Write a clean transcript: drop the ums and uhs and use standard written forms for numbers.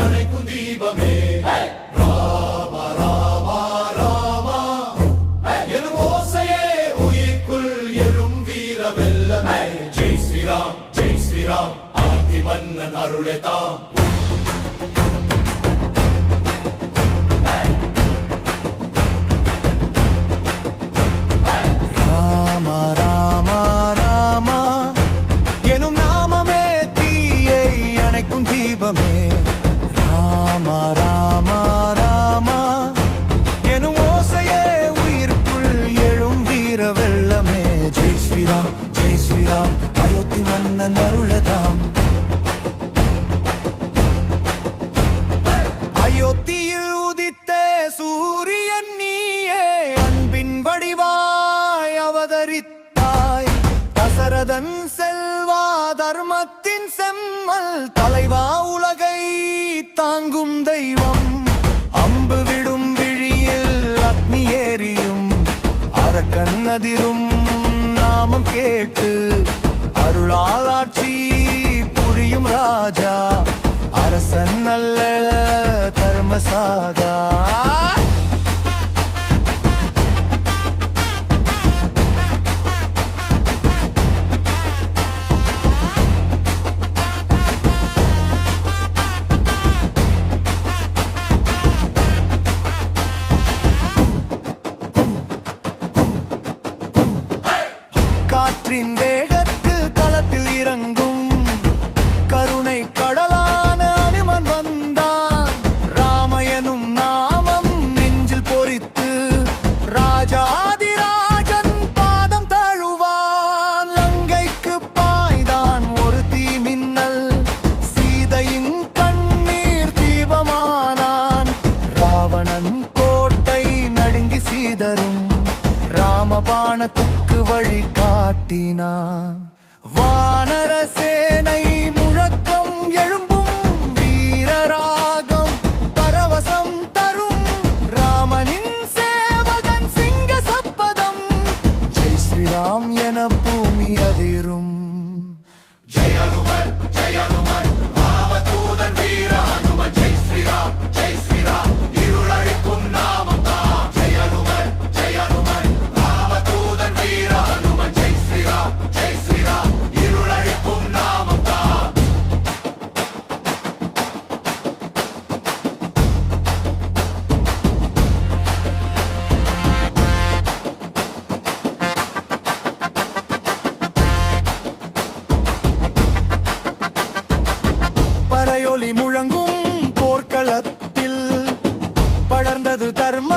அணைக்கும் தீபமே ராம ராம ராம எனும் ஓசையே உயிர்க்குள் எழும் வீர வெல்லமே ஜெய் ஸ்ரீராம் ஆதி மன்னன் அருளே தாம் தீபமே ராம ராம ராம எனும் ஓசையே உயிர்க்குள் எழும் வீர வெள்ளமே ஜெய் ஸ்ரீராம் அயோத்தி மன்னன் அருளதாம் அயோத்தியில் உதித்த சூரியன் நீயே அன்பின் வடிவாய் அவதரித்தாய் தசரதன் செல்வா தர்மத்தின் செம்மல் தலைவா உலகை தாங்கும் தெய்வம் அம்பு விடும் விழியில் அக்னி ஏறியும் அரக்கன் அதிரும் நாமம் கேட்டு அருளாட்சி புரியும் ராஜா அரசன் நல்ல தர்மசாகா காற்றின் வேகத்தில் களத்தில் இறங்கும் கருணை கடலான அனுமன் வந்தான் ராமயனும் நாமம் நெஞ்சில் பொறித்து ராஜாதிராஜன் பாதம் தழுவான் லங்கைக்கு பாய்தான் ஒரு தீமின்னல் சீதையின் கண்ணீர் தீபமானான் ராவணன் கோட்டை நடுங்கி சீதரும் ராமபாணத்துக்கு வழி காட்டினான் வானர சேனை முழக்கம் எழும்பும் வீரராகம் பரவசம் தரும் ராமனின் சேவகன் சிங்க சப்பதம் ஜெய் ஸ்ரீராம் என பூமி அதிரும் ஜெய் ஹனுமன் ராமதூதன் வீர ஹனுமன் ஜெய் ஸ்ரீராம் இருளழிக்கும் நாமம் தாம் ஜெய் ஹனுமன் ராமதூதன் வீர ஹனுமன் ஜெய் ஸ்ரீராம் இருளழிக்கும் நாமம் தாம் பறையொலி முழங்கும் போர்க்களத்தில் படர்ந்தது தர்ம